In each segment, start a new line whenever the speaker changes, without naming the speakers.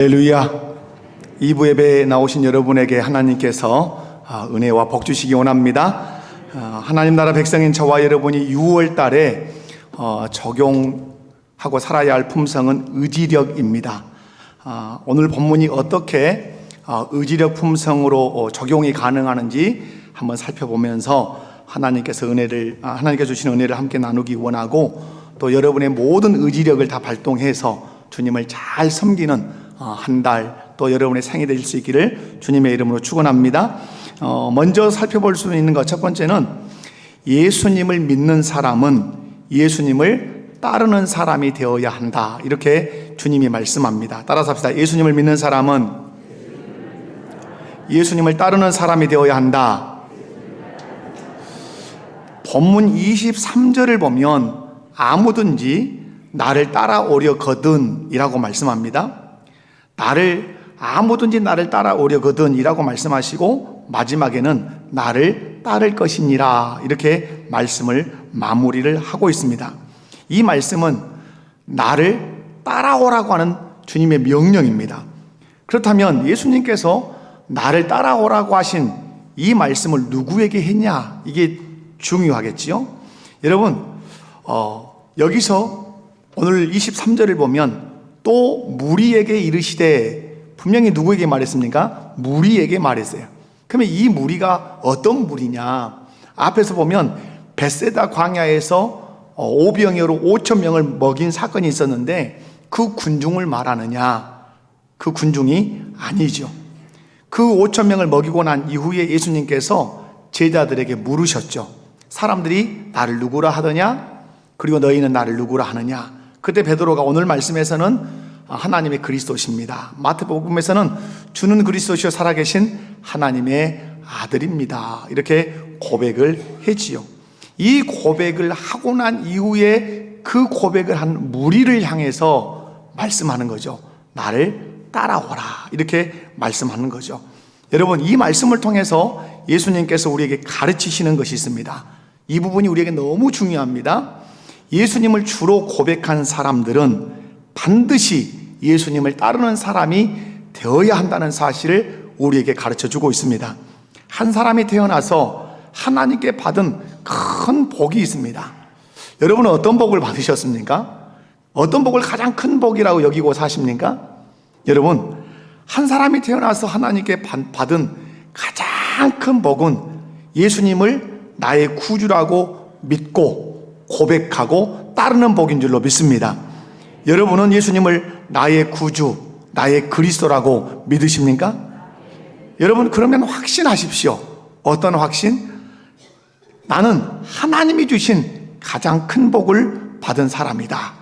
할렐루야. 2부 예배에 나오신 여러분에게 하나님께서 은혜와 복 주시기 원합니다. 하나님 나라 백성인 저와 여러분이 6월 달에 적용하고 살아야 할 품성은 의지력입니다. 오늘 본문이 어떻게 의지력 품성으로 적용이 가능하는지 한번 살펴보면서 하나님께서 주신 은혜를 함께 나누기 원하고, 또 여러분의 모든 의지력을 다 발동해서 주님을 잘 섬기는 한 달, 또 여러분의 생이 되실 수 있기를 주님의 이름으로 축원합니다. 먼저 살펴볼 수 있는 것, 첫 번째는 예수님을 믿는 사람은 예수님을 따르는 사람이 되어야 한다, 이렇게 주님이 말씀합니다. 따라서 합시다. 예수님을 믿는 사람은 예수님을 따르는 사람이 되어야 한다. 본문 23절을 보면 아무든지 나를 따라오려거든 이라고 말씀합니다. 아무든지 나를 따라오려거든 이라고 말씀하시고, 마지막에는 나를 따를 것이니라, 이렇게 말씀을 마무리를 하고 있습니다. 이 말씀은 나를 따라오라고 하는 주님의 명령입니다. 그렇다면 예수님께서 나를 따라오라고 하신 이 말씀을 누구에게 했냐, 이게 중요하겠지요. 여러분, 여기서 오늘 23절을 보면 또 무리에게 이르시되, 분명히 누구에게 말했습니까? 무리에게 말했어요. 그러면 이 무리가 어떤 무리냐? 앞에서 보면 벳세다 광야에서 오병이어로 5,000명을 먹인 사건이 있었는데, 그 군중을 말하느냐? 그 군중이 아니죠. 그 5,000명을 먹이고 난 이후에 예수님께서 제자들에게 물으셨죠. 사람들이 나를 누구라 하더냐? 그리고 너희는 나를 누구라 하느냐? 그때 베드로가 오늘 말씀에서는 하나님의 그리스도십니다, 마태복음에서는 주는 그리스도시요 살아계신 하나님의 아들입니다, 이렇게 고백을 했지요. 이 고백을 하고 난 이후에 그 고백을 한 무리를 향해서 말씀하는 거죠. 나를 따라오라, 이렇게 말씀하는 거죠. 여러분, 이 말씀을 통해서 예수님께서 우리에게 가르치시는 것이 있습니다. 이 부분이 우리에게 너무 중요합니다. 예수님을 주로 고백한 사람들은 반드시 예수님을 따르는 사람이 되어야 한다는 사실을 우리에게 가르쳐주고 있습니다. 한 사람이 태어나서 하나님께 받은 큰 복이 있습니다. 여러분은 어떤 복을 받으셨습니까? 어떤 복을 가장 큰 복이라고 여기고 사십니까? 여러분, 한 사람이 태어나서 하나님께 받은 가장 큰 복은 예수님을 나의 구주라고 믿고 고백하고 따르는 복인 줄로 믿습니다. 여러분은 예수님을 나의 구주, 나의 그리스도라고 믿으십니까? 여러분, 그러면 확신하십시오. 어떤 확신? 나는 하나님이 주신 가장 큰 복을 받은 사람이다.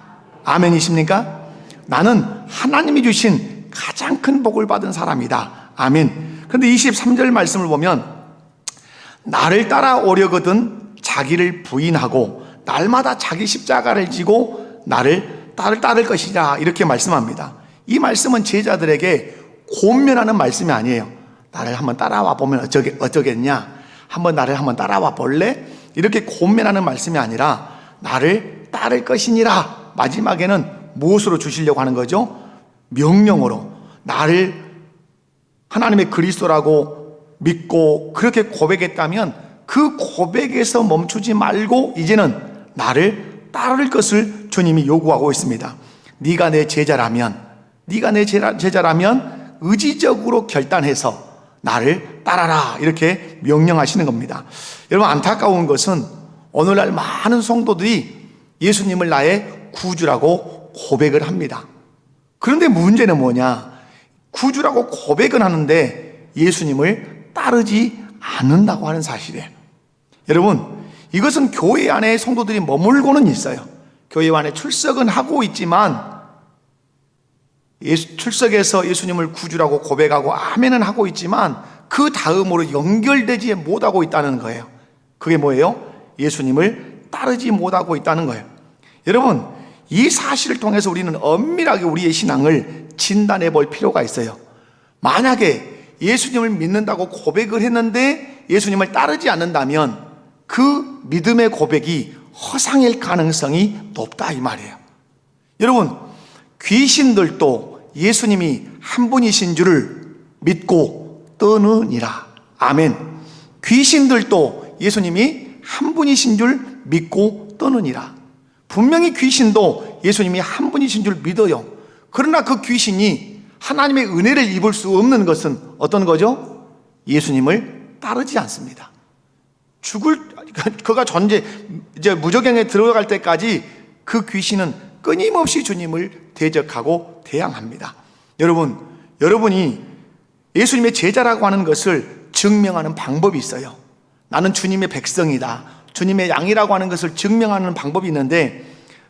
아멘이십니까? 나는 하나님이 주신 가장 큰 복을 받은 사람이다. 아멘. 그런데 23절 말씀을 보면 나를 따라오려거든 자기를 부인하고 날마다 자기 십자가를 지고 나를 따를 것이다, 이렇게 말씀합니다. 이 말씀은 제자들에게 권면하는 말씀이 아니에요. 나를 한번 따라와 보면 어쩌겠냐, 나를 한번 따라와 볼래? 이렇게 권면하는 말씀이 아니라 나를 따를 것이니라, 마지막에는 무엇으로 주시려고 하는 거죠? 명령으로 나를 하나님의 그리스도라고 믿고 그렇게 고백했다면 그 고백에서 멈추지 말고 이제는 나를 따를 것을 주님이 요구하고 있습니다. 네가 내 제자라면 의지적으로 결단해서 나를 따라라, 이렇게 명령하시는 겁니다. 여러분, 안타까운 것은 오늘날 많은 성도들이 예수님을 나의 구주라고 고백을 합니다. 그런데 문제는 뭐냐? 구주라고 고백은 하는데 예수님을 따르지 않는다고 하는 사실이에요. 여러분, 이것은 교회 안에 성도들이 머물고는 있어요. 교회 안에 출석은 하고 있지만, 출석해서 예수님을 구주라고 고백하고 아멘은 하고 있지만 그 다음으로 연결되지 못하고 있다는 거예요. 그게 뭐예요? 예수님을 따르지 못하고 있다는 거예요. 여러분, 이 사실을 통해서 우리는 엄밀하게 우리의 신앙을 진단해 볼 필요가 있어요. 만약에 예수님을 믿는다고 고백을 했는데 예수님을 따르지 않는다면 그 믿음의 고백이 허상일 가능성이 높다, 이 말이에요. 여러분, 귀신들도 예수님이 한 분이신 줄을 믿고 떠느니라. 아멘. 귀신들도 예수님이 한 분이신 줄 믿고 떠느니라. 분명히 귀신도 예수님이 한 분이신 줄 믿어요. 그러나 그 귀신이 하나님의 은혜를 입을 수 없는 것은 어떤 거죠? 예수님을 따르지 않습니다. 그가 이제 무저갱에 들어갈 때까지 그 귀신은 끊임없이 주님을 대적하고 대항합니다. 여러분이 예수님의 제자라고 하는 것을 증명하는 방법이 있어요. 나는 주님의 백성이다, 주님의 양이라고 하는 것을 증명하는 방법이 있는데,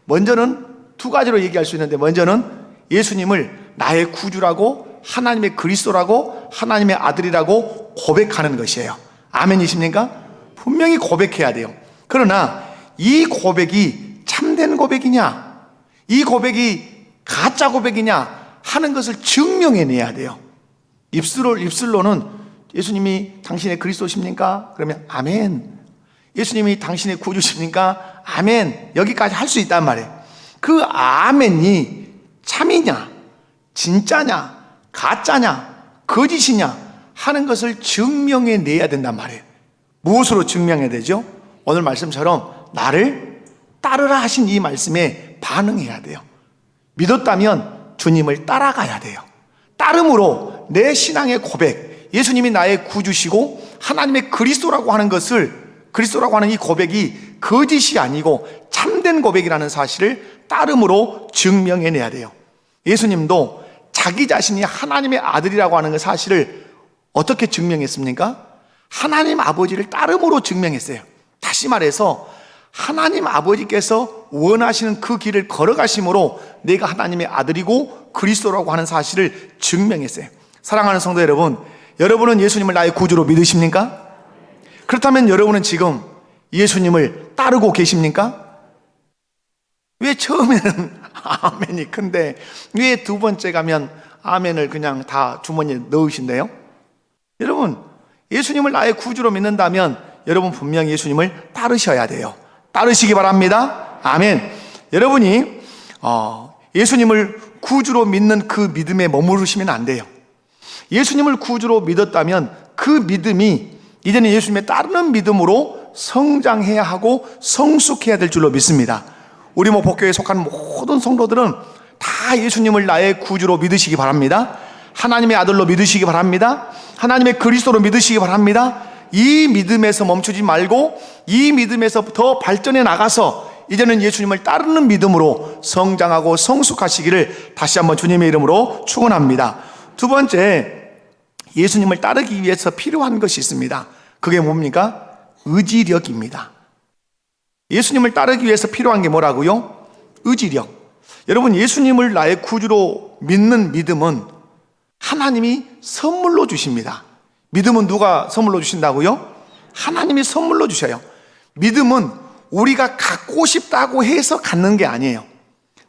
먼저는 두 가지로 얘기할 수 있는데, 먼저는 예수님을 나의 구주라고, 하나님의 그리스도라고, 하나님의 아들이라고 고백하는 것이에요. 아멘이십니까? 분명히 고백해야 돼요. 그러나 이 고백이 참된 고백이냐, 이 고백이 가짜 고백이냐 하는 것을 증명해내야 돼요. 입술로는 예수님이 당신의 그리스도십니까? 그러면 아멘. 예수님이 당신의 구주십니까? 아멘. 여기까지 할 수 있단 말이에요. 그 아멘이 참이냐, 진짜냐, 가짜냐, 거짓이냐 하는 것을 증명해내야 된단 말이에요. 무엇으로 증명해야 되죠? 오늘 말씀처럼 나를 따르라 하신 이 말씀에 반응해야 돼요. 믿었다면 주님을 따라가야 돼요. 따름으로 내 신앙의 고백, 예수님이 나의 구주시고 하나님의 그리스도라고 하는 이 고백이 거짓이 아니고 참된 고백이라는 사실을 따름으로 증명해내야 돼요. 예수님도 자기 자신이 하나님의 아들이라고 하는 그 사실을 어떻게 증명했습니까? 하나님 아버지를 따름으로 증명했어요. 다시 말해서 하나님 아버지께서 원하시는 그 길을 걸어가심으로 내가 하나님의 아들이고 그리스도라고 하는 사실을 증명했어요. 사랑하는 성도 여러분, 여러분은 예수님을 나의 구주로 믿으십니까? 그렇다면 여러분은 지금 예수님을 따르고 계십니까? 왜 처음에는 아멘이 큰데 왜 두 번째 가면 아멘을 그냥 다 주머니에 넣으신대요? 여러분, 예수님을 나의 구주로 믿는다면 여러분 분명히 예수님을 따르셔야 돼요. 따르시기 바랍니다. 아멘. 여러분이 예수님을 구주로 믿는 그 믿음에 머무르시면 안 돼요. 예수님을 구주로 믿었다면 그 믿음이 이제는 예수님의 따르는 믿음으로 성장해야 하고 성숙해야 될 줄로 믿습니다. 우리 복교에 속한 모든 성도들은 다 예수님을 나의 구주로 믿으시기 바랍니다. 하나님의 아들로 믿으시기 바랍니다. 하나님의 그리스도로 믿으시기 바랍니다. 이 믿음에서 멈추지 말고 이 믿음에서 더 발전해 나가서 이제는 예수님을 따르는 믿음으로 성장하고 성숙하시기를 다시 한번 주님의 이름으로 축원합니다. 두 번째, 예수님을 따르기 위해서 필요한 것이 있습니다. 그게 뭡니까? 의지력입니다. 예수님을 따르기 위해서 필요한 게 뭐라고요? 의지력. 여러분, 예수님을 나의 구주로 믿는 믿음은 하나님이 선물로 주십니다. 믿음은 누가 선물로 주신다고요? 하나님이 선물로 주셔요. 믿음은 우리가 갖고 싶다고 해서 갖는 게 아니에요.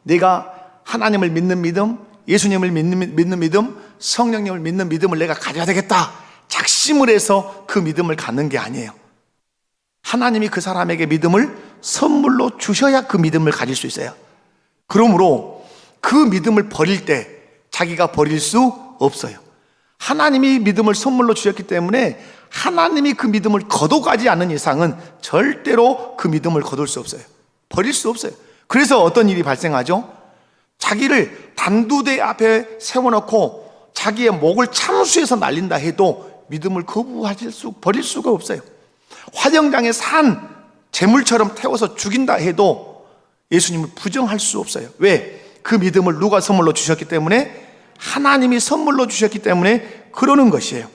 내가 하나님을 믿는 믿음, 예수님을 믿는 믿음, 성령님을 믿는 믿음을 내가 가져야 되겠다 작심을 해서 그 믿음을 갖는 게 아니에요. 하나님이 그 사람에게 믿음을 선물로 주셔야 그 믿음을 가질 수 있어요. 그러므로 그 믿음을 버릴 때 자기가 버릴 수 없어요. 하나님이 믿음을 선물로 주셨기 때문에 하나님이 그 믿음을 거둬가지 않는 이상은 절대로 그 믿음을 거둘 수 없어요. 버릴 수 없어요. 그래서 어떤 일이 발생하죠? 자기를 단두대 앞에 세워놓고 자기의 목을 참수해서 날린다 해도 믿음을 버릴 수가 없어요. 화정장에 산 재물처럼 태워서 죽인다 해도 예수님을 부정할 수 없어요. 왜? 그 믿음을 누가 선물로 주셨기 때문에, 하나님이 선물로 주셨기 때문에 그러는 것이에요.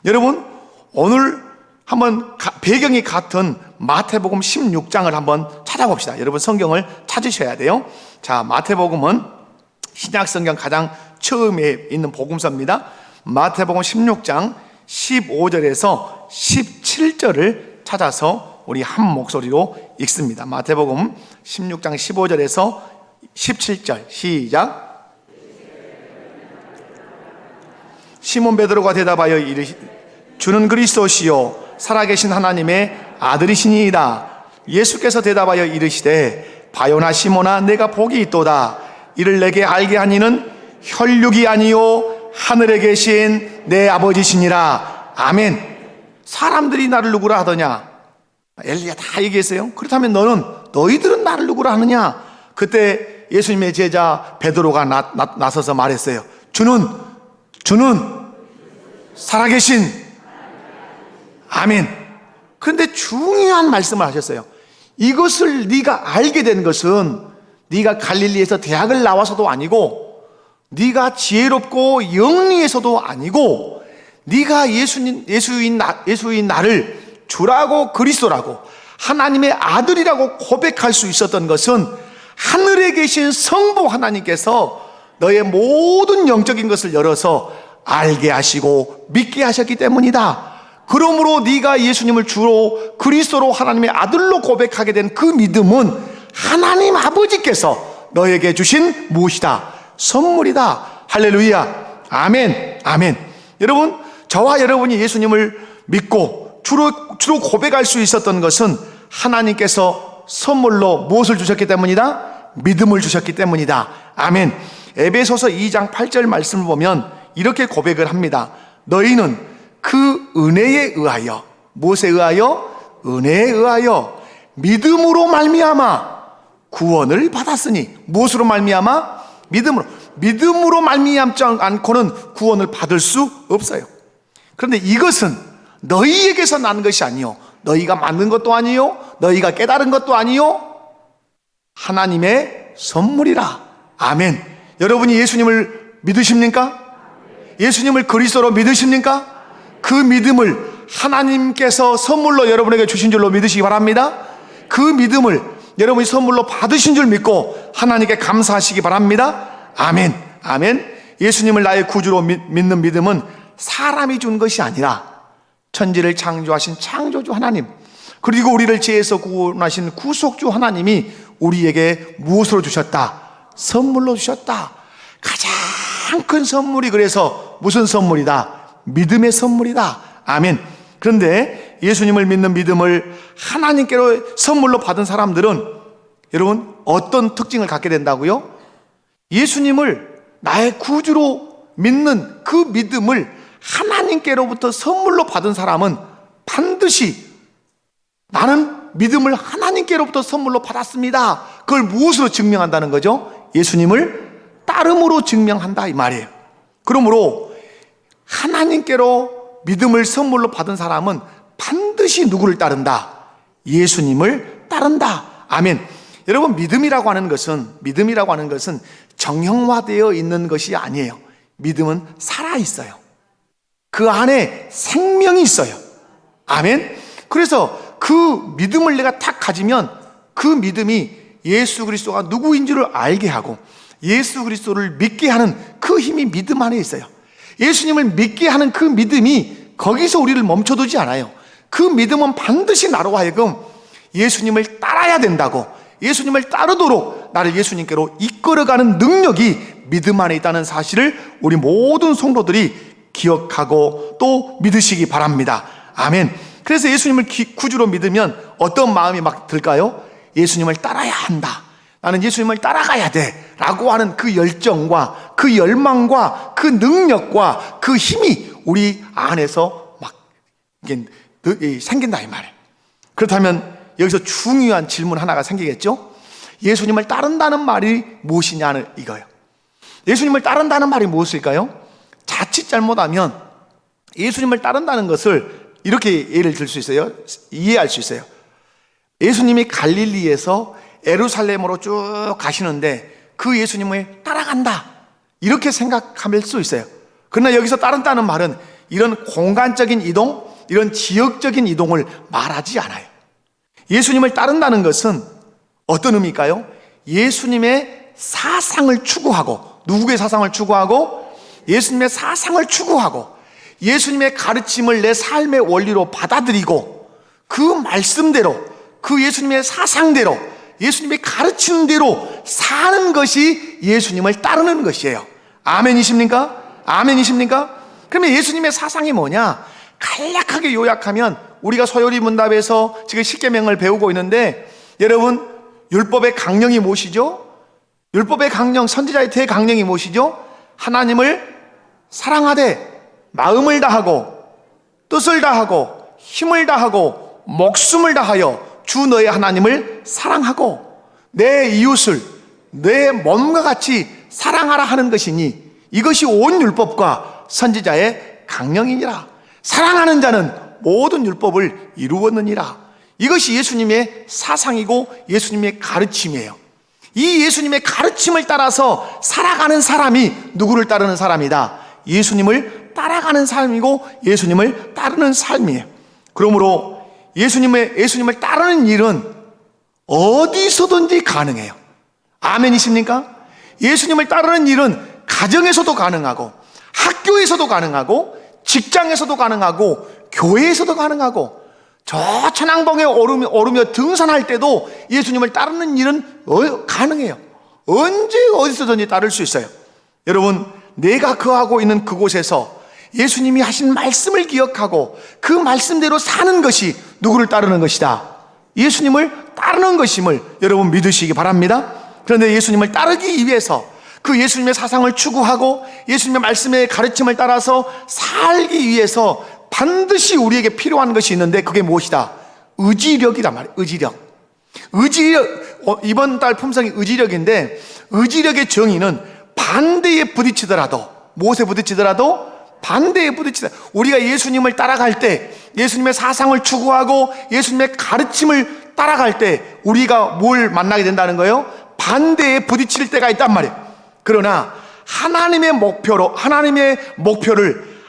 여러분, 오늘 한번 배경이 같은 마태복음 16장을 한번 찾아봅시다. 여러분 성경을 찾으셔야 돼요. 자, 마태복음은 신약 성경 가장 처음에 있는 복음서입니다. 마태복음 16장 15절에서 17절을 찾아서 우리 한 목소리로 읽습니다. 마태복음 16장 15절에서 17절 시작. 시몬 베드로가 대답하여 이르시되 주는 그리스도시요 살아계신 하나님의 아들이시니이다. 예수께서 대답하여 이르시되 바요나 시몬아 내가 복이 있도다. 이를 내게 알게 하니는 혈육이 아니요 하늘에 계신 내 아버지시니라. 아멘. 사람들이 나를 누구라 하더냐? 엘리야 다 얘기했어요. 그렇다면 너희들은 나를 누구라 하느냐? 그때 예수님의 제자 베드로가 나서서 말했어요. 주는 살아계신 아멘. 그런데 중요한 말씀을 하셨어요. 이것을 네가 알게 된 것은 네가 갈릴리에서 대학을 나와서도 아니고, 네가 지혜롭고 영리해서도 아니고, 네가 예수인 나를 주라고 그리스도라고 하나님의 아들이라고 고백할 수 있었던 것은 하늘에 계신 성부 하나님께서 너의 모든 영적인 것을 열어서 알게 하시고 믿게 하셨기 때문이다. 그러므로 네가 예수님을 주로 그리스도로 하나님의 아들로 고백하게 된 그 믿음은 하나님 아버지께서 너에게 주신 무엇이다? 선물이다. 할렐루야. 아멘. 아멘. 여러분, 저와 여러분이 예수님을 믿고 주로 고백할 수 있었던 것은 하나님께서 선물로 무엇을 주셨기 때문이다? 믿음을 주셨기 때문이다. 아멘. 에베소서 2장 8절 말씀을 보면 이렇게 고백을 합니다. 너희는 그 은혜에 의하여, 무엇에 의하여? 은혜에 의하여 믿음으로 말미암아 구원을 받았으니. 무엇으로 말미암아? 믿음으로 말미암지 않고는 구원을 받을 수 없어요. 그런데 이것은 너희에게서 난 것이 아니요, 너희가 만든 것도 아니요, 너희가 깨달은 것도 아니요, 하나님의 선물이라. 아멘. 여러분이 예수님을 믿으십니까? 예수님을 그리스도로 믿으십니까? 그 믿음을 하나님께서 선물로 여러분에게 주신 줄로 믿으시기 바랍니다. 그 믿음을 여러분이 선물로 받으신 줄 믿고 하나님께 감사하시기 바랍니다. 아멘. 아멘. 예수님을 나의 구주로 믿는 믿음은 사람이 준 것이 아니라 천지를 창조하신 창조주 하나님, 그리고 우리를 죄에서 구원하신 구속주 하나님이 우리에게 무엇으로 주셨다? 선물로 주셨다. 가장 큰 선물이 그래서 무슨 선물이다? 믿음의 선물이다. 아멘. 그런데 예수님을 믿는 믿음을 하나님께로 선물로 받은 사람들은 여러분 어떤 특징을 갖게 된다고요? 예수님을 나의 구주로 믿는 그 믿음을 하나님께로부터 선물로 받은 사람은 반드시 나는 믿음을 하나님께로부터 선물로 받았습니다. 그걸 무엇으로 증명한다는 거죠? 예수님을 따름으로 증명한다 이 말이에요. 그러므로 하나님께로 믿음을 선물로 받은 사람은 반드시 누구를 따른다? 예수님을 따른다. 아멘. 여러분, 믿음이라고 하는 것은 정형화되어 있는 것이 아니에요. 믿음은 살아있어요. 그 안에 생명이 있어요. 아멘. 그래서 그 믿음을 내가 탁 가지면 그 믿음이 예수 그리스도가 누구인 줄을 알게 하고 예수 그리스도를 믿게 하는 그 힘이 믿음 안에 있어요. 예수님을 믿게 하는 그 믿음이 거기서 우리를 멈춰두지 않아요. 그 믿음은 반드시 나로 하여금 예수님을 따라야 된다고, 예수님을 따르도록 나를 예수님께로 이끌어가는 능력이 믿음 안에 있다는 사실을 우리 모든 성도들이 기억하고 또 믿으시기 바랍니다. 아멘. 그래서 예수님을 구주로 믿으면 어떤 마음이 막 들까요? 예수님을 따라야 한다, 나는 예수님을 따라가야 돼 라고 하는 그 열정과 그 열망과 그 능력과 그 힘이 우리 안에서 막 생긴다 이 말이에요. 그렇다면 여기서 중요한 질문 하나가 생기겠죠? 예수님을 따른다는 말이 무엇이냐는 이거예요. 예수님을 따른다는 말이 무엇일까요? 자칫 잘못하면 예수님을 따른다는 것을 이렇게 예를 들 수 있어요. 이해할 수 있어요. 예수님이 갈릴리에서 예루살렘으로 쭉 가시는데 그 예수님을 따라간다, 이렇게 생각할 수 있어요. 그러나 여기서 따른다는 말은 이런 공간적인 이동, 이런 지역적인 이동을 말하지 않아요. 예수님을 따른다는 것은 어떤 의미일까요? 예수님의 사상을 추구하고, 누구의 사상을 추구하고? 예수님의 사상을 추구하고 예수님의 가르침을 내 삶의 원리로 받아들이고 그 말씀대로, 그 예수님의 사상대로, 예수님이 가르치는 대로 사는 것이 예수님을 따르는 것이에요. 아멘이십니까? 아멘이십니까? 그러면 예수님의 사상이 뭐냐? 간략하게 요약하면 우리가 소요리 문답에서 지금 십계명을 배우고 있는데, 여러분 율법의 강령이 무엇이죠? 율법의 강령, 선지자의 대강령이 무엇이죠? 하나님을 사랑하되 마음을 다하고 뜻을 다하고 힘을 다하고 목숨을 다하여 주 너의 하나님을 사랑하고 내 이웃을 내 몸과 같이 사랑하라 하는 것이니 이것이 온 율법과 선지자의 강령이니라. 사랑하는 자는 모든 율법을 이루었느니라. 이것이 예수님의 사상이고 예수님의 가르침이에요. 이 예수님의 가르침을 따라서 살아가는 사람이 누구를 따르는 사람이다? 예수님을 따라가는 삶이고 예수님을 따르는 삶이에요. 그러므로 예수님을 따르는 일은 어디서든지 가능해요. 아멘이십니까? 예수님을 따르는 일은 가정에서도 가능하고 학교에서도 가능하고 직장에서도 가능하고 교회에서도 가능하고 저 천왕봉에 오르며 등산할 때도 예수님을 따르는 일은 가능해요. 언제 어디서든지 따를 수 있어요. 여러분, 내가 거하고 있는 그곳에서 예수님이 하신 말씀을 기억하고 그 말씀대로 사는 것이 누구를 따르는 것이다? 예수님을 따르는 것임을 여러분 믿으시기 바랍니다. 그런데 예수님을 따르기 위해서 그 예수님의 사상을 추구하고 예수님의 말씀의 가르침을 따라서 살기 위해서 반드시 우리에게 필요한 것이 있는데 그게 무엇이다? 의지력이란 말이에요. 의지력. 이번 달 품성이 의지력인데 의지력의 정의는 반대에 부딪히더라도 무엇에 부딪히더라도 반대에 부딪히다. 우리가 예수님을 따라갈 때 예수님의 사상을 추구하고 예수님의 가르침을 따라갈 때 우리가 뭘 만나게 된다는 거예요? 반대에 부딪힐 때가 있단 말이에요. 그러나 하나님의 목표를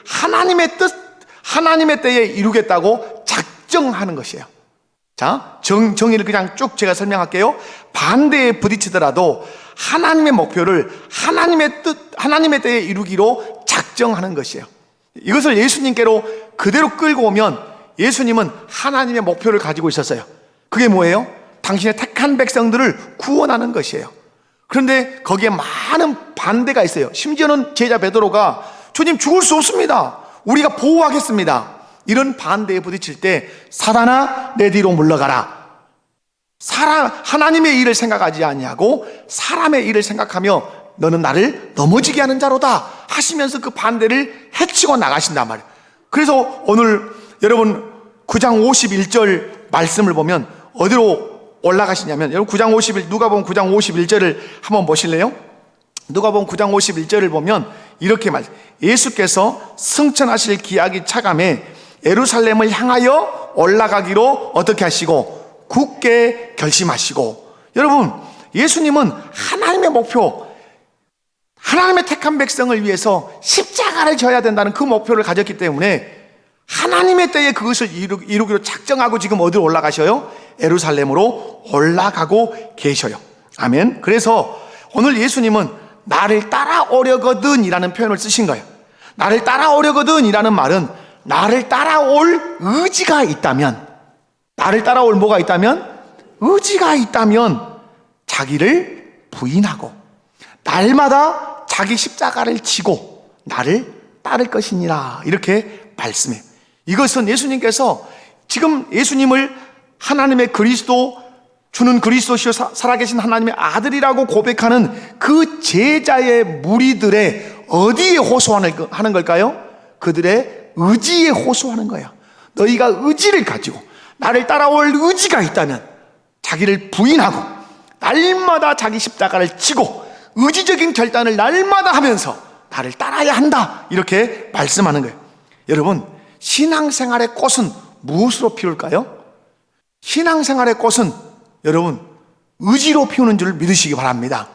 하나님의 뜻, 하나님의 때에 이루겠다고 작정하는 것이에요. 자, 정의를 그냥 쭉 제가 설명할게요. 반대에 부딪히더라도 하나님의 목표를 하나님의 뜻, 하나님의 때에 이루기로 작정하는 것이에요. 이것을 예수님께로 그대로 끌고 오면 예수님은 하나님의 목표를 가지고 있었어요. 그게 뭐예요? 당신의 택한 백성들을 구원하는 것이에요. 그런데 거기에 많은 반대가 있어요. 심지어는 제자 베드로가 주님 죽을 수 없습니다. 우리가 보호하겠습니다. 이런 반대에 부딪힐 때 사단아 내 뒤로 물러가라. 하나님의 일을 생각하지 아니하고 사람의 일을 생각하며 너는 나를 넘어지게 하는 자로다 하시면서 그 반대를 해치고 나가신단 말이에요. 그래서 오늘 여러분 9장 51절 말씀을 보면 어디로 올라가시냐면 여러분 9장 51 누가복음 9장 51절을 한번 보실래요? 누가복음 9장 51절을 보면 이렇게 예수께서 승천하실 기약이 차감해 예루살렘을 향하여 올라가기로 어떻게 하시고 굳게 결심하시고. 여러분, 예수님은 하나님의 목표, 하나님의 택한 백성을 위해서 십자가를 져야 된다는 그 목표를 가졌기 때문에 하나님의 때에 그것을 이루기로 작정하고 지금 어디로 올라가셔요? 예루살렘으로 올라가고 계셔요. 아멘. 그래서 오늘 예수님은 나를 따라오려거든 이라는 표현을 쓰신 거예요. 나를 따라오려거든 이라는 말은 나를 따라올 의지가 있다면, 나를 따라올 뭐가 있다면? 의지가 있다면 자기를 부인하고 날마다 자기 십자가를 지고 나를 따를 것이니라 이렇게 말씀해요. 이것은 예수님께서 지금 예수님을 하나님의 그리스도, 주는 그리스도시요 살아계신 하나님의 아들이라고 고백하는 그 제자의 무리들의 어디에 호소하는 걸까요? 그들의 의지에 호소하는 거예요. 너희가 의지를 가지고 나를 따라올 의지가 있다면 자기를 부인하고 날마다 자기 십자가를 지고 의지적인 결단을 날마다 하면서 나를 따라야 한다 이렇게 말씀하는 거예요. 여러분, 신앙생활의 꽃은 무엇으로 피울까요? 신앙생활의 꽃은 여러분 의지로 피우는 줄 믿으시기 바랍니다.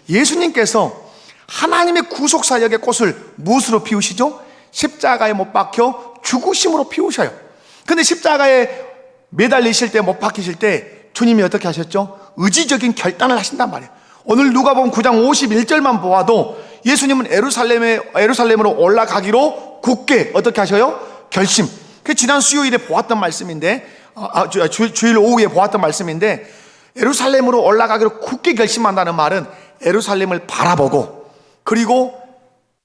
예수님께서 하나님의 구속사역의 꽃을 무엇으로 피우시죠? 십자가에 못 박혀 죽으심으로 피우셔요. 근데 십자가에 매달리실 때, 못 박히실 때 주님이 어떻게 하셨죠? 의지적인 결단을 하신단 말이에요. 오늘 누가복음 9장 51절만 보아도 예수님은 예루살렘으로 올라가기로 굳게 어떻게 하셔요? 결심. 그 지난 수요일에 보았던 말씀인데, 주일 오후에 보았던 말씀인데, 예루살렘으로 올라가기로 굳게 결심한다는 말은 예루살렘을 바라보고 그리고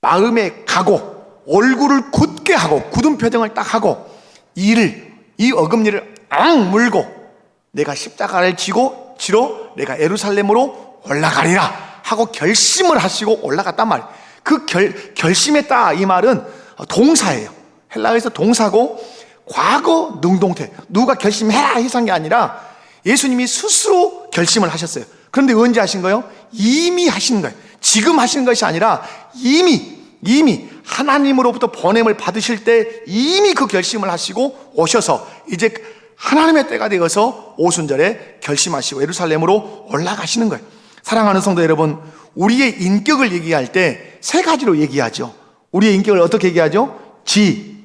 마음에 가고 얼굴을 굳게 하고 굳은 표정을 딱 하고 이 어금니를 앙 물고 내가 십자가를 지러 내가 예루살렘으로 올라가리라 하고 결심을 하시고 올라갔단 말이에요. 그 결심했다 이 말은 동사예요. 헬라어에서 동사고 과거 능동태. 누가 결심해라 해서 한 게 아니라 예수님이 스스로 결심을 하셨어요. 그런데 언제 하신 거예요? 이미 하신 거예요. 지금 하신 것이 아니라 이미 하나님으로부터 보냄을 받으실 때 이미 그 결심을 하시고 오셔서 이제 하나님의 때가 되어서 오순절에 결심하시고 예루살렘으로 올라가시는 거예요. 사랑하는 성도 여러분, 우리의 인격을 얘기할 때 세 가지로 얘기하죠. 우리의 인격을 어떻게 얘기하죠? 지,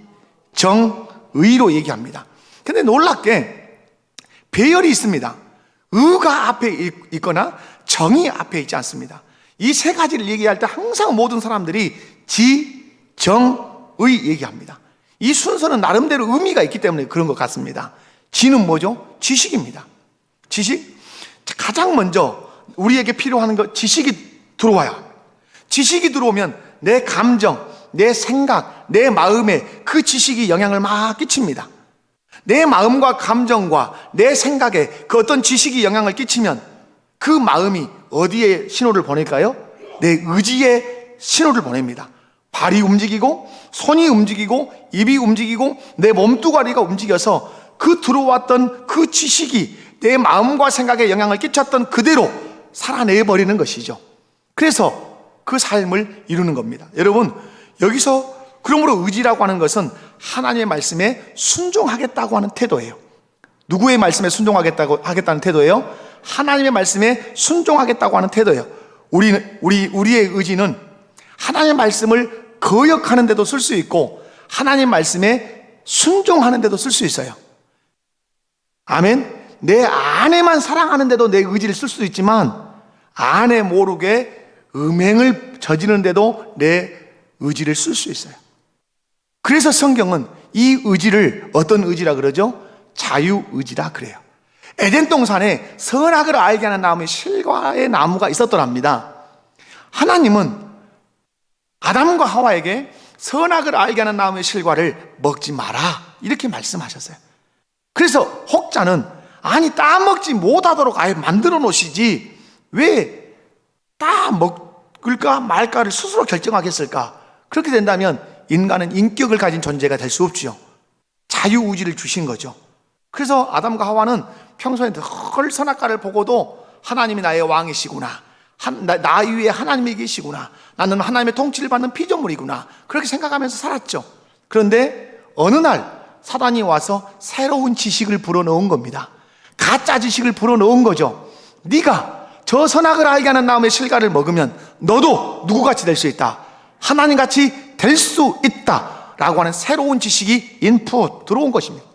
정, 의로 얘기합니다. 근데 놀랍게 배열이 있습니다. 의가 앞에 있거나 정이 앞에 있지 않습니다. 이 세 가지를 얘기할 때 항상 모든 사람들이 지, 정, 의 얘기합니다. 이 순서는 나름대로 의미가 있기 때문에 그런 것 같습니다. 지는 뭐죠? 지식입니다. 지식? 가장 먼저 우리에게 필요한 것, 지식이 들어와야 합니다. 지식이 들어오면 내 감정, 내 생각, 내 마음에 그 지식이 영향을 막 끼칩니다. 내 마음과 감정과 내 생각에 그 어떤 지식이 영향을 끼치면 그 마음이 어디에 신호를 보낼까요? 내 의지에 신호를 보냅니다. 발이 움직이고 손이 움직이고 입이 움직이고 내 몸뚱아리가 움직여서 그 들어왔던 그 지식이 내 마음과 생각에 영향을 끼쳤던 그대로 살아내버리는 것이죠. 그래서 그 삶을 이루는 겁니다. 여러분, 여기서 그러므로 의지라고 하는 것은 하나님의 말씀에 순종하겠다고 하는 태도예요. 누구의 말씀에 하겠다는 태도예요? 하나님의 말씀에 순종하겠다고 하는 태도예요. 우리의 의지는 하나님의 말씀을 거역하는 데도 쓸 수 있고 하나님의 말씀에 순종하는 데도 쓸 수 있어요. 아멘. 내 아내만 사랑하는데도 내 의지를 쓸 수도 있지만 아내 모르게 음행을 저지르는데도 내 의지를 쓸 수 있어요. 그래서 성경은 이 의지를 어떤 의지라 그러죠? 자유의지라 그래요. 에덴 동산에 선악을 알게 하는 나무의 실과의 나무가 있었더랍니다. 하나님은 아담과 하와에게 선악을 알게 하는 나무의 실과를 먹지 마라 이렇게 말씀하셨어요. 그래서 혹자는 아니 따먹지 못하도록 아예 만들어 놓으시지 왜 따먹을까 말까를 스스로 결정하겠을까? 그렇게 된다면 인간은 인격을 가진 존재가 될 수 없죠. 자유의지를 주신 거죠. 그래서 아담과 하와는 평소에 늘 선악과를 보고도 하나님이 나의 왕이시구나, 나 위에 하나님이 계시구나, 나는 하나님의 통치를 받는 피조물이구나 그렇게 생각하면서 살았죠. 그런데 어느 날 사단이 와서 새로운 지식을 불어넣은 겁니다. 가짜 지식을 불어넣은 거죠. 네가 저 선악을 알게 하는 나무의 실과를 먹으면 너도 누구같이 될 수 있다, 하나님같이 될 수 있다 라고 하는 새로운 지식이 인풋 들어온 것입니다.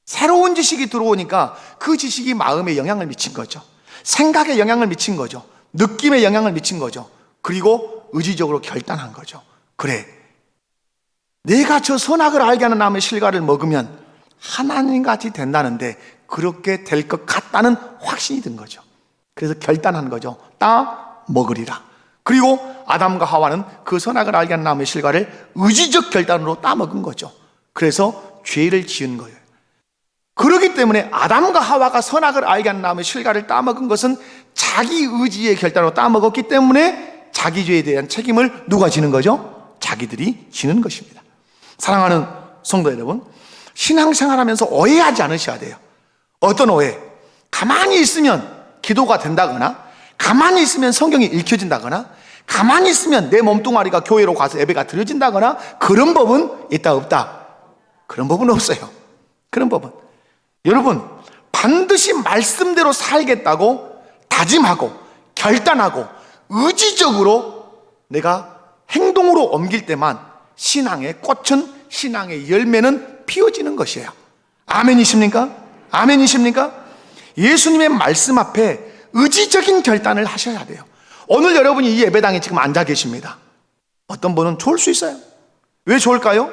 새로운 지식이 들어오니까 그 지식이 마음에 영향을 미친 거죠. 생각에 영향을 미친 거죠. 느낌에 영향을 미친 거죠. 그리고 의지적으로 결단한 거죠. 그래, 내가 저 선악을 알게 하는 나무의 실과를 먹으면 하나님같이 된다는데 그렇게 될 것 같다는 확신이 든 거죠. 그래서 결단한 거죠. 따 먹으리라. 그리고 아담과 하와는 그 선악을 알게 하는 나무의 실과를 의지적 결단으로 따 먹은 거죠. 그래서 죄를 지은 거예요. 그렇기 때문에 아담과 하와가 선악을 알게 하는 나무의 실과를 따 먹은 것은 자기 의지의 결단으로 따 먹었기 때문에 자기 죄에 대한 책임을 누가 지는 거죠? 자기들이 지는 것입니다. 사랑하는 성도 여러분, 신앙생활하면서 오해하지 않으셔야 돼요. 어떤 오해? 가만히 있으면 기도가 된다거나, 가만히 있으면 성경이 읽혀진다거나, 가만히 있으면 내 몸뚱아리가 교회로 가서 예배가 드려진다거나, 그런 법은 있다 없다? 그런 법은 없어요. 그런 법은. 여러분, 반드시 말씀대로 살겠다고 다짐하고 결단하고 의지적으로 내가 행동으로 옮길 때만 신앙의 꽃은, 신앙의 열매는 피어지는 것이에요. 아멘이십니까? 아멘이십니까? 예수님의 말씀 앞에 의지적인 결단을 하셔야 돼요. 오늘 여러분이 이 예배당에 지금 앉아 계십니다. 어떤 분은 좋을 수 있어요. 왜 좋을까요?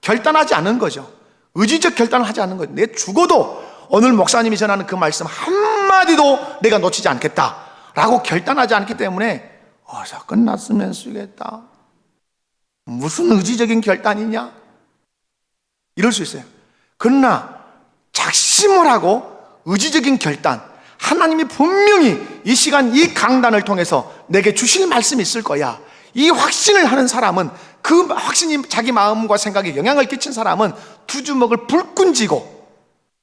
결단하지 않은 거죠. 의지적 결단을 하지 않는 거죠. 내 죽어도 오늘 목사님이 전하는 그 말씀 한마디도 내가 놓치지 않겠다 라고 결단하지 않기 때문에 어서 끝났으면 쓰겠다, 무슨 의지적인 결단이냐, 이럴 수 있어요. 그러나 작심을 하고 의지적인 결단, 하나님이 분명히 이 시간 이 강단을 통해서 내게 주실 말씀이 있을 거야, 이 확신을 하는 사람은, 그 확신이 자기 마음과 생각에 영향을 끼친 사람은 두 주먹을 불끈 쥐고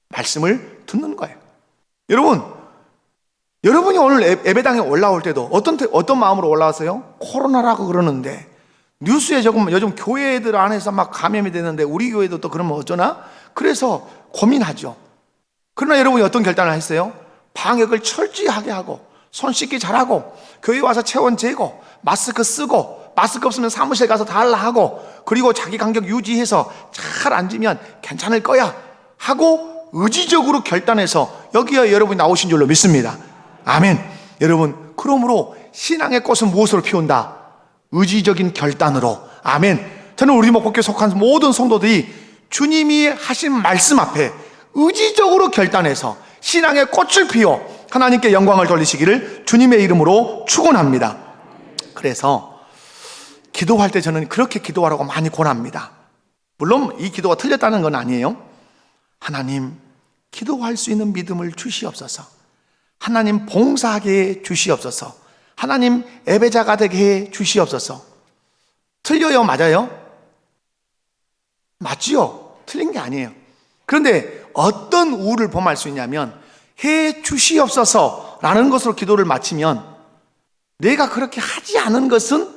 말씀을 듣는 거예요. 여러분이 오늘 예배당에 올라올 때도 어떤 마음으로 올라왔어요? 코로나라고 그러는데, 뉴스에 요즘 교회들 안에서 막 감염이 되는데 우리 교회도 또 그러면 어쩌나? 그래서 고민하죠. 그러나 여러분이 어떤 결단을 했어요? 방역을 철저하게 하고, 손 씻기 잘하고, 교회 와서 체온 재고, 마스크 쓰고, 마스크 없으면 사무실 가서 달라 하고, 그리고 자기 간격 유지해서 잘 앉으면 괜찮을 거야 하고 의지적으로 결단해서 여기에 여러분이 나오신 줄로 믿습니다. 아멘. 여러분, 그러므로 신앙의 꽃은 무엇으로 피운다? 의지적인 결단으로. 아멘. 저는 우리 목포교회 속한 모든 성도들이 주님이 하신 말씀 앞에 의지적으로 결단해서 신앙의 꽃을 피워 하나님께 영광을 돌리시기를 주님의 이름으로 축원합니다. 그래서 기도할 때 저는 그렇게 기도하라고 많이 권합니다. 물론 이 기도가 틀렸다는 건 아니에요. 하나님, 기도할 수 있는 믿음을 주시옵소서. 하나님, 봉사하게 해 주시옵소서. 하나님, 예배자가 되게 해 주시옵소서. 틀려요? 맞아요? 맞지요? 틀린 게 아니에요. 그런데 어떤 우를 범할 수 있냐면, 해 주시옵소서 라는 것으로 기도를 마치면 내가 그렇게 하지 않은 것은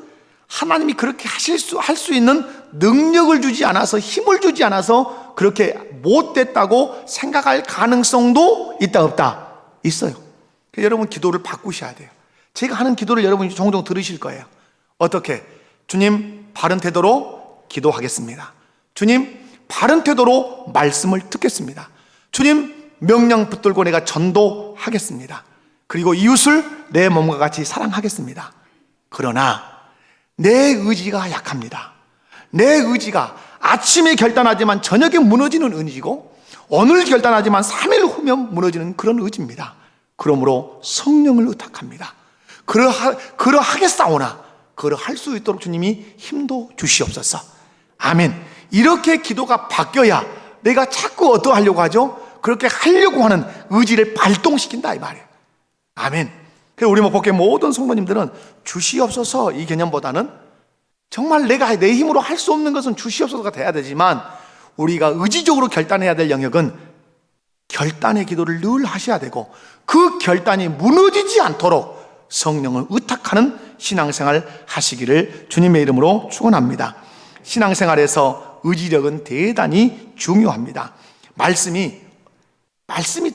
하나님이 그렇게 할 수 있는 능력을 주지 않아서, 힘을 주지 않아서 그렇게 못됐다고 생각할 가능성도 있다 없다? 있어요. 여러분, 기도를 바꾸셔야 돼요. 제가 하는 기도를 여러분이 종종 들으실 거예요. 어떻게? 주님, 바른 태도로 기도하겠습니다. 주님, 바른 태도로 말씀을 듣겠습니다. 주님, 명령 붙들고 내가 전도하겠습니다. 그리고 이웃을 내 몸과 같이 사랑하겠습니다. 그러나 내 의지가 약합니다. 내 의지가 아침에 결단하지만 저녁에 무너지는 의지고, 오늘 결단하지만 3일 후면 무너지는 그런 의지입니다. 그러므로 성령을 의탁합니다. 그러하겠사오나 그러할 수 있도록 주님이 힘도 주시옵소서. 아멘. 이렇게 기도가 바뀌어야 내가 자꾸 어떠하려고 하죠? 그렇게 하려고 하는 의지를 발동시킨다 이 말이에요. 아멘. 그래서 우리 목포교회 모든 성도님들은 주시옵소서 이 개념보다는 정말 내가 내 힘으로 할 수 없는 것은 주시옵소서가 돼야 되지만, 우리가 의지적으로 결단해야 될 영역은 결단의 기도를 늘 하셔야 되고, 그 결단이 무너지지 않도록 성령을 의탁하는 신앙생활 하시기를 주님의 이름으로 축원합니다. 신앙생활에서 의지력은 대단히 중요합니다. 말씀이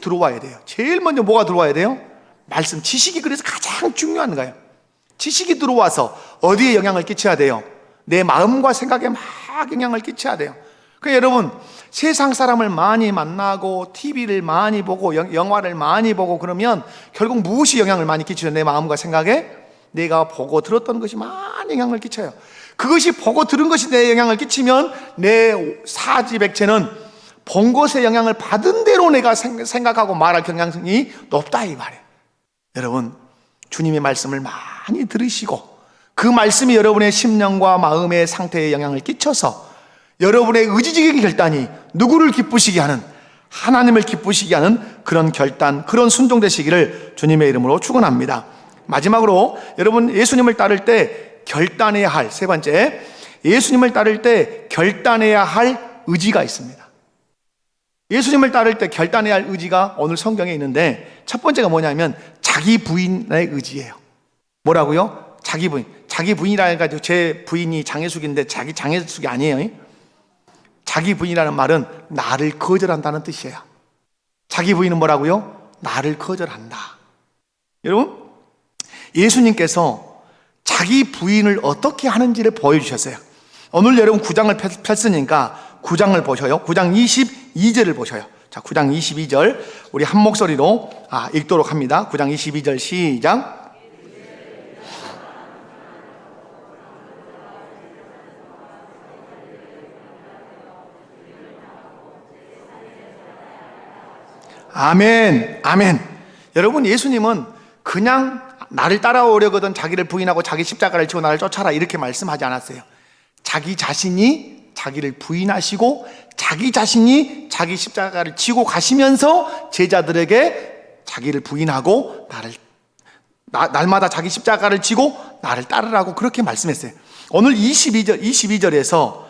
들어와야 돼요. 제일 먼저 뭐가 들어와야 돼요? 말씀, 지식이 그래서 가장 중요한 거예요. 지식이 들어와서 어디에 영향을 끼쳐야 돼요? 내 마음과 생각에 막 영향을 끼쳐야 돼요. 그러니까 여러분, 세상 사람을 많이 만나고 TV를 많이 보고 영화를 많이 보고 그러면 결국 무엇이 영향을 많이 끼치죠? 내 마음과 생각에 내가 보고 들었던 것이 많이 영향을 끼쳐요. 그것이 보고 들은 것이 내 영향을 끼치면 내 사지백체는 본 것에 영향을 받은 대로 내가 생각하고 말할 경향성이 높다 이 말이에요. 여러분, 주님의 말씀을 많이 들으시고 그 말씀이 여러분의 심령과 마음의 상태에 영향을 끼쳐서 여러분의 의지적인 결단이 누구를 기쁘시게 하는, 하나님을 기쁘시게 하는 그런 결단, 그런 순종되시기를 주님의 이름으로 축원합니다. 마지막으로 여러분, 예수님을 따를 때 결단해야 할 세 번째, 예수님을 따를 때 결단해야 할 의지가 있습니다. 예수님을 따를 때 결단해야 할 의지가 오늘 성경에 있는데, 첫 번째가 뭐냐면 자기 부인의 의지예요. 뭐라고요? 자기 부인. 자기 부인이라 해가지고 제 부인이 장혜숙인데 자기 장혜숙이 아니에요. 자기 부인이라는 말은 나를 거절한다는 뜻이에요. 자기 부인은 뭐라고요? 나를 거절한다. 여러분, 예수님께서 자기 부인을 어떻게 하는지를 보여주셨어요. 오늘 여러분 9장을 폈으니까 9장을 보셔요. 9장 22절을 보셔요. 자, 9장 22절 우리 한 목소리로 읽도록 합니다. 9장 22절 시작. 아멘, 아멘. 여러분, 예수님은 그냥 나를 따라오려거든 자기를 부인하고 자기 십자가를 지고 나를 쫓아라 이렇게 말씀하지 않았어요. 자기 자신이 자기를 부인하시고 자기 자신이 자기 십자가를 지고 가시면서 제자들에게 자기를 부인하고 날마다 자기 십자가를 지고 나를 따르라고 그렇게 말씀했어요. 오늘 22절에서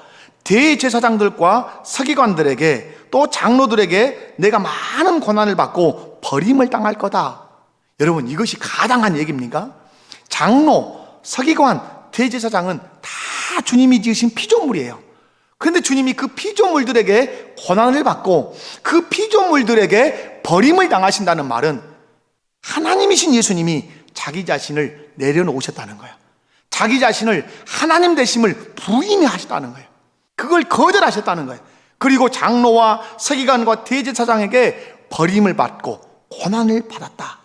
대제사장들과 서기관들에게 또 장로들에게 내가 많은 고난을 받고 버림을 당할 거다. 여러분, 이것이 가당한 얘기입니까? 장로, 서기관, 대제사장은 다 주님이 지으신 피조물이에요. 그런데 주님이 그 피조물들에게 고난을 받고 그 피조물들에게 버림을 당하신다는 말은 하나님이신 예수님이 자기 자신을 내려놓으셨다는 거예요. 자기 자신을 하나님 되심을 부인하셨다는 거예요. 그걸 거절하셨다는 거예요. 그리고 장로와 서기관과 대제사장에게 버림을 받고 고난을 받았다.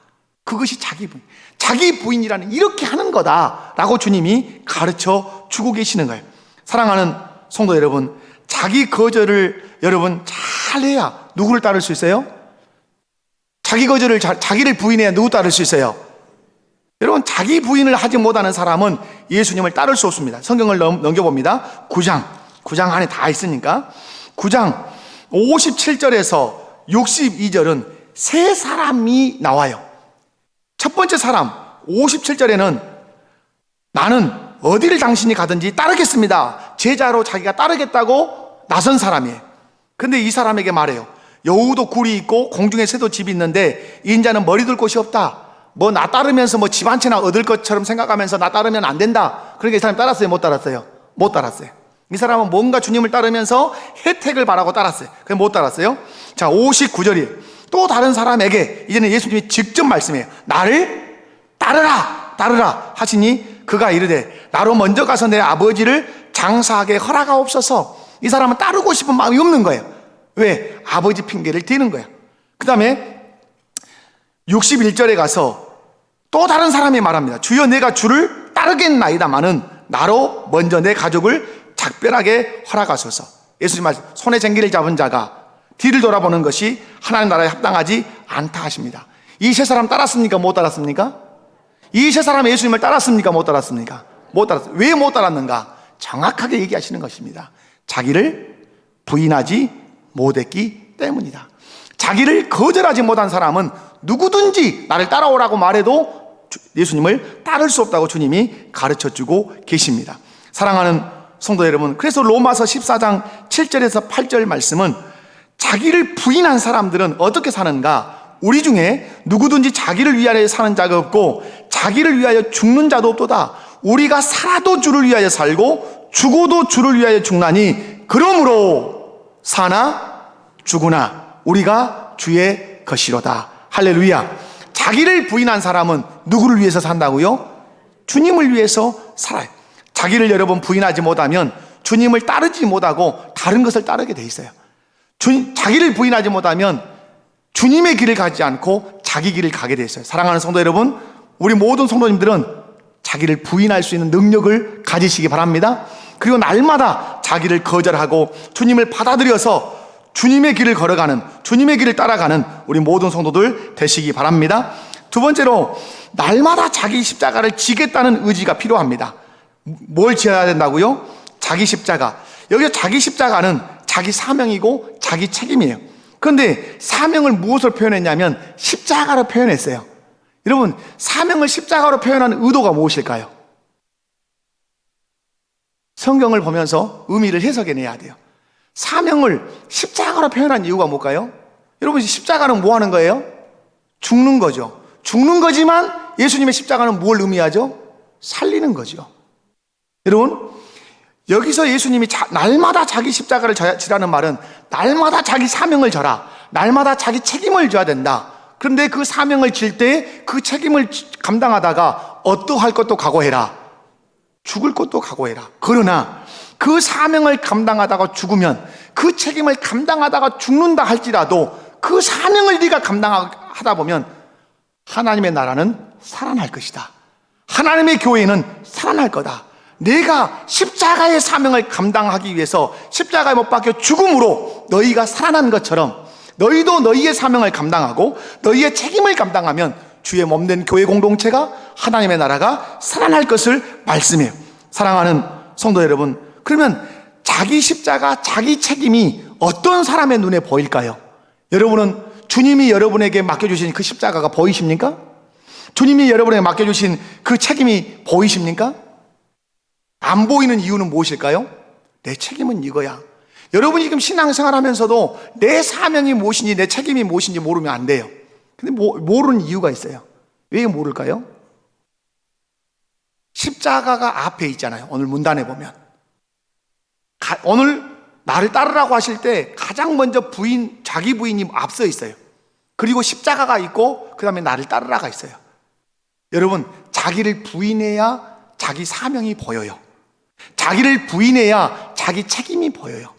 그것이 자기 부인. 자기 부인이라는 이렇게 하는 거다라고 주님이 가르쳐 주고 계시는 거예요. 사랑하는 성도 여러분, 자기 거절을 여러분 잘해야 누구를 따를 수 있어요? 자기를 부인해야 누구 따를 수 있어요? 여러분, 자기 부인을 하지 못하는 사람은 예수님을 따를 수 없습니다. 성경을 넘겨봅니다. 9장 안에 다 있으니까 9장 57절에서 62절은 세 사람이 나와요. 첫 번째 사람 57절에는 나는 어디를 당신이 가든지 따르겠습니다. 제자로 자기가 따르겠다고 나선 사람이에요. 근데 이 사람에게 말해요. 여우도 굴이 있고 공중에 새도 집이 있는데 인자는 머리 둘 곳이 없다. 뭐 나 따르면서 뭐 집 한 채나 얻을 것처럼 생각하면서 나 따르면 안 된다. 그러니까 이 사람이 따랐어요? 못 따랐어요? 못 따랐어요. 이 사람은 뭔가 주님을 따르면서 혜택을 바라고 따랐어요. 그냥 못 따랐어요. 자, 59절이에요. 또 다른 사람에게 이제는 예수님이 직접 말씀해요. 나를 따르라 하시니 그가 이르되 나로 먼저 가서 내 아버지를 장사하게 허락하옵소서. 이 사람은 따르고 싶은 마음이 없는 거예요. 왜? 아버지 핑계를 대는 거예요. 그 다음에 61절에 가서 또 다른 사람이 말합니다. 주여, 내가 주를 따르겠나이다마는 나로 먼저 내 가족을 작별하게 허락하소서. 예수님 말씀, 손에 쟁기를 잡은 자가 뒤를 돌아보는 것이 하나님 나라에 합당하지 않다 하십니다. 이 세 사람 따랐습니까? 못 따랐습니까? 이 세 사람 예수님을 따랐습니까? 못 따랐습니까? 못 따랐어요. 왜 못 따랐는가? 정확하게 얘기하시는 것입니다. 자기를 부인하지 못했기 때문이다. 자기를 거절하지 못한 사람은 누구든지 나를 따라오라고 말해도 예수님을 따를 수 없다고 주님이 가르쳐주고 계십니다. 사랑하는 성도 여러분, 그래서 로마서 14장 7절에서 8절 말씀은 자기를 부인한 사람들은 어떻게 사는가? 우리 중에 누구든지 자기를 위하여 사는 자가 없고 자기를 위하여 죽는 자도 없도다. 우리가 살아도 주를 위하여 살고 죽어도 주를 위하여 죽나니 그러므로 사나 죽으나 우리가 주의 것이로다. 할렐루야. 자기를 부인한 사람은 누구를 위해서 산다고요? 주님을 위해서 살아요. 자기를 여러분 부인하지 못하면 주님을 따르지 못하고 다른 것을 따르게 돼 있어요. 자기를 부인하지 못하면 주님의 길을 가지 않고 자기 길을 가게 돼 있어요. 사랑하는 성도 여러분, 우리 모든 성도님들은 자기를 부인할 수 있는 능력을 가지시기 바랍니다. 그리고 날마다 자기를 거절하고 주님을 받아들여서 주님의 길을 걸어가는, 주님의 길을 따라가는 우리 모든 성도들 되시기 바랍니다. 두 번째로, 날마다 자기 십자가를 지겠다는 의지가 필요합니다. 뭘 지어야 된다고요? 자기 십자가. 여기서 자기 십자가는 자기 사명이고 자기 책임이에요. 그런데 사명을 무엇으로 표현했냐면 십자가로 표현했어요. 여러분, 사명을 십자가로 표현하는 의도가 무엇일까요? 성경을 보면서 의미를 해석해내야 돼요. 사명을 십자가로 표현한 이유가 뭘까요? 여러분, 십자가는 뭐 하는 거예요? 죽는 거죠. 죽는 거지만 예수님의 십자가는 뭘 의미하죠? 살리는 거죠. 여러분, 여기서 예수님이 날마다 자기 십자가를 지라는 말은 날마다 자기 사명을 져라. 날마다 자기 책임을 져야 된다. 그런데 그 사명을 질 때 그 책임을 감당하다가 어떠할 것도 각오해라. 죽을 것도 각오해라. 그러나 그 사명을 감당하다가 죽으면, 그 책임을 감당하다가 죽는다 할지라도 그 사명을 네가 감당하다 보면 하나님의 나라는 살아날 것이다. 하나님의 교회는 살아날 거다. 내가 십자가의 사명을 감당하기 위해서 십자가에 못 박혀 죽음으로 너희가 살아난 것처럼 너희도 너희의 사명을 감당하고 너희의 책임을 감당하면 주의 몸된 교회 공동체가, 하나님의 나라가 살아날 것을 말씀해요. 사랑하는 성도 여러분, 그러면 자기 십자가, 자기 책임이 어떤 사람의 눈에 보일까요? 여러분은 주님이 여러분에게 맡겨주신 그 십자가가 보이십니까? 주님이 여러분에게 맡겨주신 그 책임이 보이십니까? 안 보이는 이유는 무엇일까요? 내 책임은 이거야. 여러분이 지금 신앙생활 하면서도 내 사명이 무엇인지 내 책임이 무엇인지 모르면 안 돼요. 근데 모르는 이유가 있어요. 왜 모를까요? 십자가가 앞에 있잖아요. 오늘 문단에 보면 오늘 나를 따르라고 하실 때 가장 먼저 자기 부인이 앞서 있어요. 그리고 십자가가 있고 그 다음에 나를 따르라가 있어요. 여러분, 자기를 부인해야 자기 사명이 보여요. 자기를 부인해야 자기 책임이 보여요.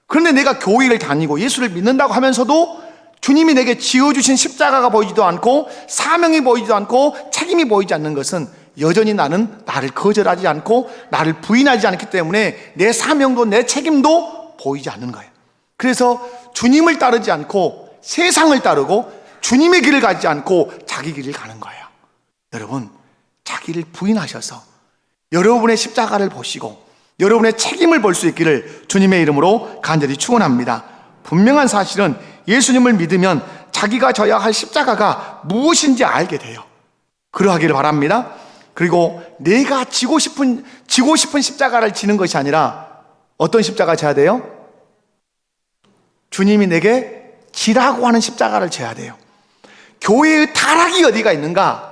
그런데 내가 교회를 다니고 예수를 믿는다고 하면서도 주님이 내게 지어주신 십자가가 보이지도 않고 사명이 보이지도 않고 책임이 보이지 않는 것은 여전히 나는 나를 거절하지 않고 나를 부인하지 않기 때문에 내 사명도 내 책임도 보이지 않는 거예요. 그래서 주님을 따르지 않고 세상을 따르고 주님의 길을 가지 않고 자기 길을 가는 거예요. 여러분, 자기를 부인하셔서 여러분의 십자가를 보시고 여러분의 책임을 볼 수 있기를 주님의 이름으로 간절히 축원합니다. 분명한 사실은 예수님을 믿으면 자기가 져야 할 십자가가 무엇인지 알게 돼요. 그러하기를 바랍니다. 그리고 내가 지고 싶은 십자가를 지는 것이 아니라 어떤 십자가 져야 돼요? 주님이 내게 지라고 하는 십자가를 져야 돼요. 교회의 타락이 어디가 있는가?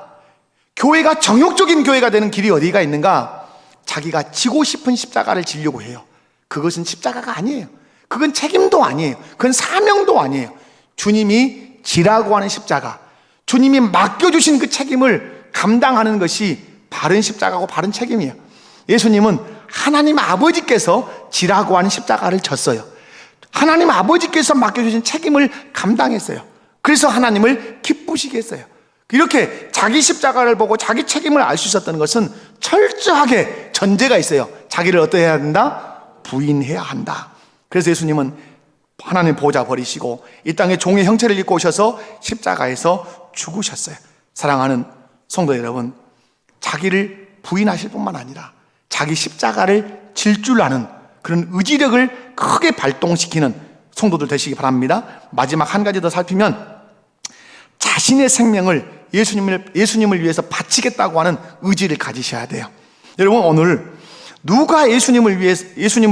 교회가 정욕적인 교회가 되는 길이 어디가 있는가? 자기가 지고 싶은 십자가를 지려고 해요. 그것은 십자가가 아니에요. 그건 책임도 아니에요. 그건 사명도 아니에요. 주님이 지라고 하는 십자가, 주님이 맡겨주신 그 책임을 감당하는 것이 바른 십자가고 바른 책임이에요. 예수님은 하나님 아버지께서 지라고 하는 십자가를 졌어요. 하나님 아버지께서 맡겨주신 책임을 감당했어요. 그래서 하나님을 기쁘시게 했어요. 이렇게 자기 십자가를 보고 자기 책임을 알 수 있었던 것은 철저하게 전제가 있어야 자기를 어떻게 해야 된다? 부인해야 한다. 그래서 예수님은 하나님 보좌 버리시고 이 땅에 종의 형체를 입고 오셔서 십자가에서 죽으셨어요. 사랑하는 성도 여러분, 자기를 부인하실 뿐만 아니라 자기 십자가를 질 줄 아는 그런 의지력을 크게 발동시키는 성도들 되시기 바랍니다. 마지막 한 가지 더 살피면 자신의 생명을 예수님을 위해서 바치겠다고 하는 의지를 가지셔야 돼요. 여러분, 오늘 누가 예수님을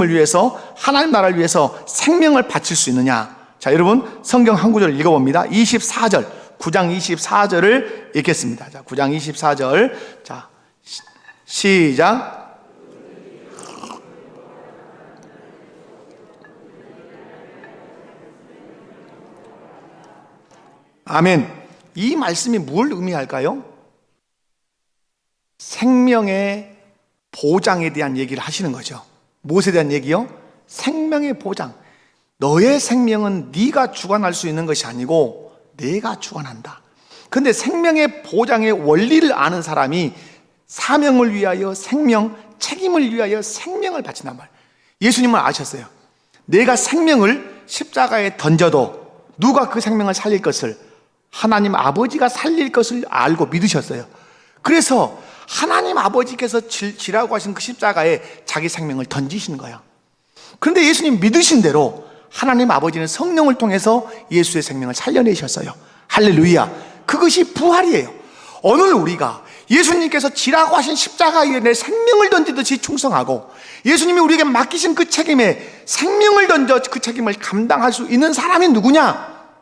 위해서 하나님 나라를 위해서 생명을 바칠 수 있느냐? 자, 여러분 성경 한 구절 읽어봅니다. 24절, 9장 24절을 읽겠습니다. 자, 9장 24절. 자, 시작. 아멘. 이 말씀이 뭘 의미할까요? 생명의 보장에 대한 얘기를 하시는 거죠. 무엇에 대한 얘기요? 생명의 보장. 너의 생명은 네가 주관할 수 있는 것이 아니고 내가 주관한다. 그런데 생명의 보장의 원리를 아는 사람이 사명을 위하여 생명, 책임을 위하여 생명을 바친단 말이에요. 예수님은 아셨어요. 내가 생명을 십자가에 던져도 누가 그 생명을 살릴 것을, 하나님 아버지가 살릴 것을 알고 믿으셨어요. 그래서 하나님 아버지께서 지라고 하신 그 십자가에 자기 생명을 던지신 거예요. 그런데 예수님 믿으신 대로 하나님 아버지는 성령을 통해서 예수의 생명을 살려내셨어요. 할렐루야. 그것이 부활이에요. 오늘 우리가 예수님께서 지라고 하신 십자가에 내 생명을 던지듯이 충성하고 예수님이 우리에게 맡기신 그 책임에 생명을 던져 그 책임을 감당할 수 있는 사람이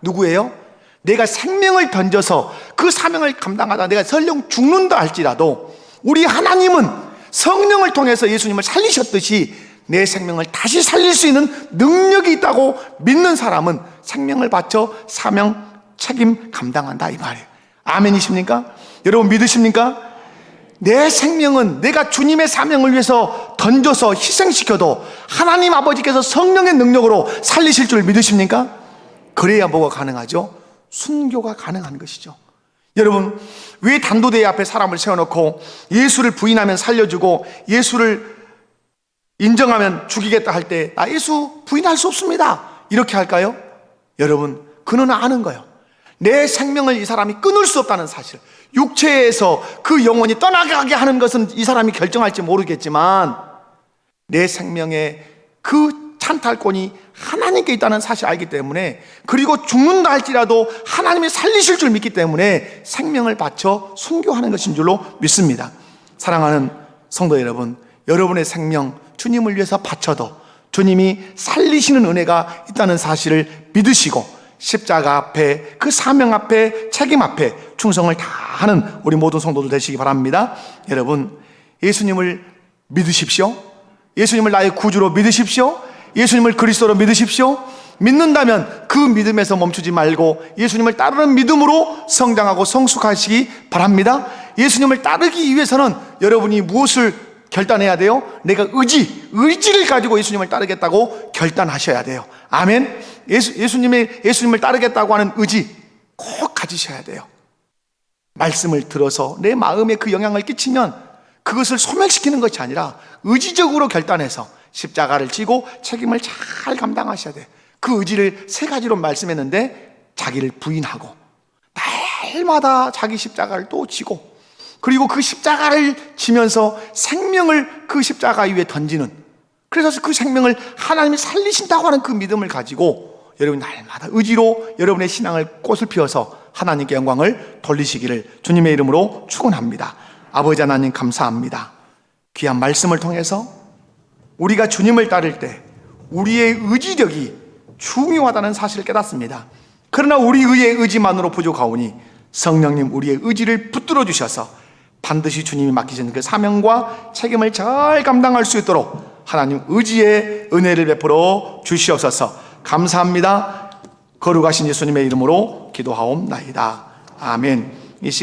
누구예요? 내가 생명을 던져서 그 사명을 감당하다 내가 설령 죽는다 할지라도 우리 하나님은 성령을 통해서 예수님을 살리셨듯이 내 생명을 다시 살릴 수 있는 능력이 있다고 믿는 사람은 생명을 바쳐 사명, 책임 감당한다 이 말이에요. 아멘이십니까? 여러분 믿으십니까? 내 생명은 내가 주님의 사명을 위해서 던져서 희생시켜도 하나님 아버지께서 성령의 능력으로 살리실 줄 믿으십니까? 그래야 뭐가 가능하죠? 순교가 가능한 것이죠. 여러분, 왜 단도대회 앞에 사람을 세워놓고 예수를 부인하면 살려주고 예수를 인정하면 죽이겠다 할 때 나 예수 부인할 수 없습니다 이렇게 할까요? 여러분, 그는 아는 거예요. 내 생명을 이 사람이 끊을 수 없다는 사실, 육체에서 그 영혼이 떠나가게 하는 것은 이 사람이 결정할지 모르겠지만 내 생명에 그 찬탈권이 하나님께 있다는 사실을 알기 때문에, 그리고 죽는다 할지라도 하나님이 살리실 줄 믿기 때문에 생명을 바쳐 순교하는 것인 줄로 믿습니다. 사랑하는 성도 여러분, 여러분의 생명 주님을 위해서 바쳐도 주님이 살리시는 은혜가 있다는 사실을 믿으시고 십자가 앞에, 그 사명 앞에, 책임 앞에 충성을 다하는 우리 모든 성도들 되시기 바랍니다. 여러분, 예수님을 믿으십시오. 예수님을 나의 구주로 믿으십시오. 예수님을 그리스도로 믿으십시오. 믿는다면 그 믿음에서 멈추지 말고 예수님을 따르는 믿음으로 성장하고 성숙하시기 바랍니다. 예수님을 따르기 위해서는 여러분이 무엇을 결단해야 돼요? 내가 의지를 가지고 예수님을 따르겠다고 결단하셔야 돼요. 아멘. 예수님을 따르겠다고 하는 의지 꼭 가지셔야 돼요. 말씀을 들어서 내 마음에 그 영향을 끼치면 그것을 소멸시키는 것이 아니라 의지적으로 결단해서 십자가를 지고 책임을 잘 감당하셔야 돼요. 그 의지를 3가지로 말씀했는데, 자기를 부인하고 날마다 자기 십자가를 또 지고, 그리고 그 십자가를 지면서 생명을 그 십자가 위에 던지는, 그래서 그 생명을 하나님이 살리신다고 하는 그 믿음을 가지고 여러분이 날마다 의지로 여러분의 신앙을 꽃을 피워서 하나님께 영광을 돌리시기를 주님의 이름으로 축원합니다. 아버지 하나님, 감사합니다. 귀한 말씀을 통해서 우리가 주님을 따를 때 우리의 의지력이 중요하다는 사실을 깨닫습니다. 그러나 우리의 의지만으로 부족하오니 성령님, 우리의 의지를 붙들어 주셔서 반드시 주님이 맡기신 그 사명과 책임을 잘 감당할 수 있도록 하나님 의지의 은혜를 베풀어 주시옵소서. 감사합니다. 거룩하신 예수님의 이름으로 기도하옵나이다. 아멘.